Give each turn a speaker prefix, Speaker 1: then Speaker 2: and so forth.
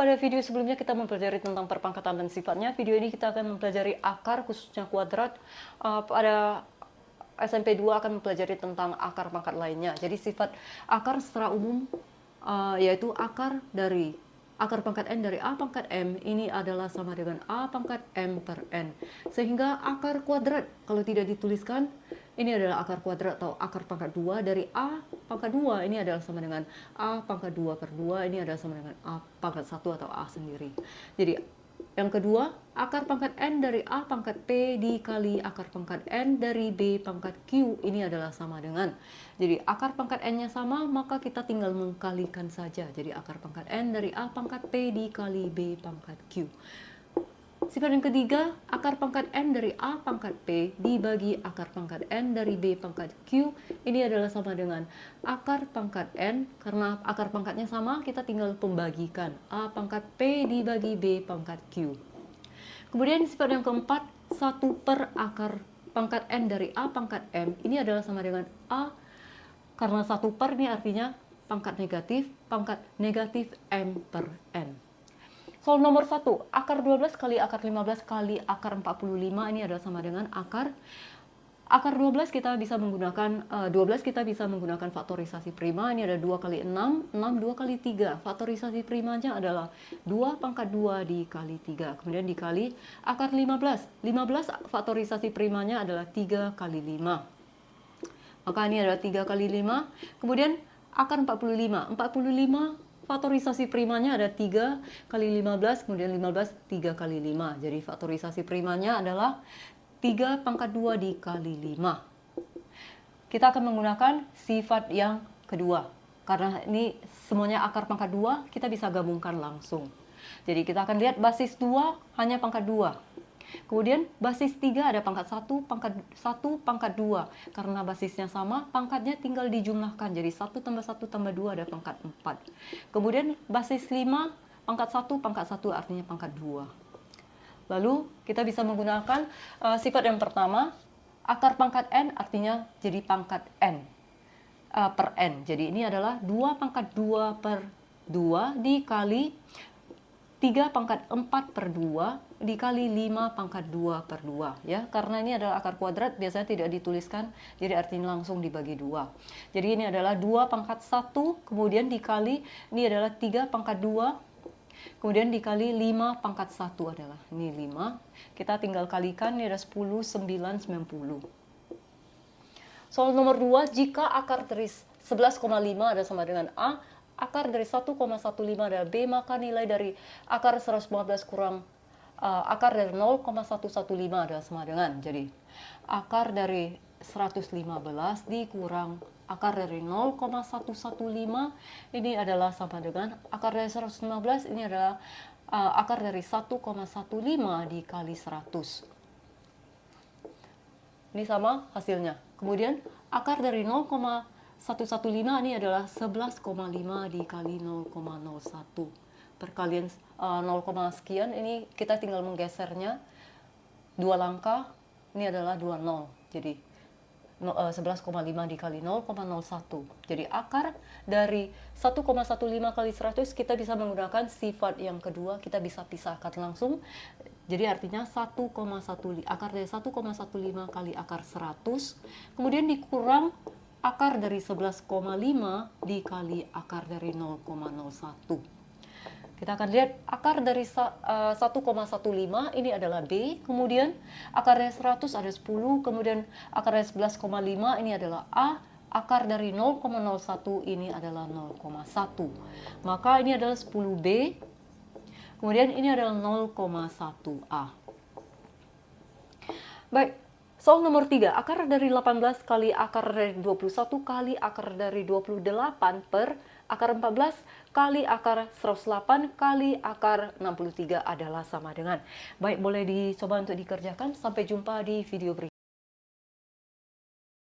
Speaker 1: pada video sebelumnya kita mempelajari tentang perpangkatan dan sifatnya. Video ini kita akan mempelajari akar, khususnya kuadrat. Pada SMP 2 akan mempelajari tentang akar pangkat lainnya. Jadi sifat akar secara umum yaitu akar pangkat N dari A pangkat M ini adalah sama dengan A pangkat M per N. Sehingga akar kuadrat kalau tidak dituliskan, ini adalah akar kuadrat atau akar pangkat 2 dari A pangkat 2 ini adalah sama dengan A pangkat 2 per 2, ini adalah sama dengan A pangkat 1 atau A sendiri. Jadi yang kedua, akar pangkat N dari A pangkat P dikali akar pangkat N dari B pangkat Q ini adalah sama dengan. Jadi akar pangkat N-nya sama, maka kita tinggal mengkalikan saja. Jadi akar pangkat N dari A pangkat P dikali B pangkat Q. Sifat yang ketiga, akar pangkat N dari A pangkat P dibagi akar pangkat N dari B pangkat Q. Ini adalah sama dengan akar pangkat N, karena akar pangkatnya sama, kita tinggal pembagikan. A pangkat P dibagi B pangkat Q. Kemudian sifat yang keempat, 1 per akar pangkat N dari A pangkat M. Ini adalah sama dengan A, karena 1 per ini artinya pangkat negatif M per N. Soal nomor 1, akar 12 kali akar 15 kali akar 45 ini adalah sama dengan akar 12 kita bisa menggunakan 12 kita bisa menggunakan faktorisasi prima. Ini ada 2 kali 6, 2 kali 3. Faktorisasi primanya adalah 2 pangkat 2 dikali 3. Kemudian dikali akar 15. 15 faktorisasi primanya adalah 3 kali 5. Maka ini adalah 3 kali 5. Kemudian akar 45. 45 faktorisasi primanya ada 3 kali 15, kemudian 15 3 kali 5. Jadi faktorisasi primanya adalah 3 pangkat 2 dikali 5. Kita akan menggunakan sifat yang kedua. Karena ini semuanya akar pangkat 2, kita bisa gabungkan langsung. Jadi kita akan lihat basis 2 hanya pangkat 2. Kemudian basis 3 ada pangkat 1, pangkat 2. Karena basisnya sama, pangkatnya tinggal dijumlahkan. Jadi 1 tambah 1 tambah 2 ada pangkat 4. Kemudian basis 5, pangkat 1 artinya pangkat 2. Lalu kita bisa menggunakan sifat yang pertama, akar pangkat N artinya jadi pangkat N per N. Jadi ini adalah 2 pangkat 2 per 2 dikali 3 pangkat 4 per 2 dikali 5 pangkat 2 per 2 ya, karena ini adalah akar kuadrat biasanya tidak dituliskan, jadi artinya langsung dibagi 2. Jadi ini adalah 2 pangkat 1, kemudian dikali ini adalah 3 pangkat 2, kemudian dikali 5 pangkat 1 adalah ini 5. Kita tinggal kalikan, ini ada 10, 9, 90. Soal nomor 2, jika akar dari 11,5 ada sama dengan A, akar dari 1,15 adalah B, maka nilai dari akar 115 kurang akar dari 0,115 adalah sama dengan. Jadi akar dari 115 dikurang akar dari 0,115 ini adalah sama dengan akar dari 115 ini adalah akar dari 1,15 dikali 100. Ini sama hasilnya. Kemudian akar dari 0,115 ini adalah 11,5 dikali 0,01. Perkalian 0, sekian, ini kita tinggal menggesernya 2 langkah, ini adalah 20. Jadi 11,5 dikali 0,01. Jadi akar dari 1,15 kali 100 kita bisa menggunakan sifat yang kedua, kita bisa pisahkan langsung. Jadi artinya akar dari 1,15 kali akar 100, kemudian dikurang akar dari 11,5 dikali akar dari 0,01. Kita akan lihat akar dari 1,15 ini adalah B, kemudian akar dari 100 ada 10, kemudian akar dari 11,5 ini adalah A, akar dari 0,01 ini adalah 0,1. Maka ini adalah 10B, kemudian ini adalah 0,1A. Baik. Soal nomor 3, akar dari 18 kali akar dari 21 kali akar dari 28 per akar 14 kali akar 108 kali akar 63 adalah sama dengan. Baik, boleh dicoba untuk dikerjakan. Sampai jumpa di video berikutnya.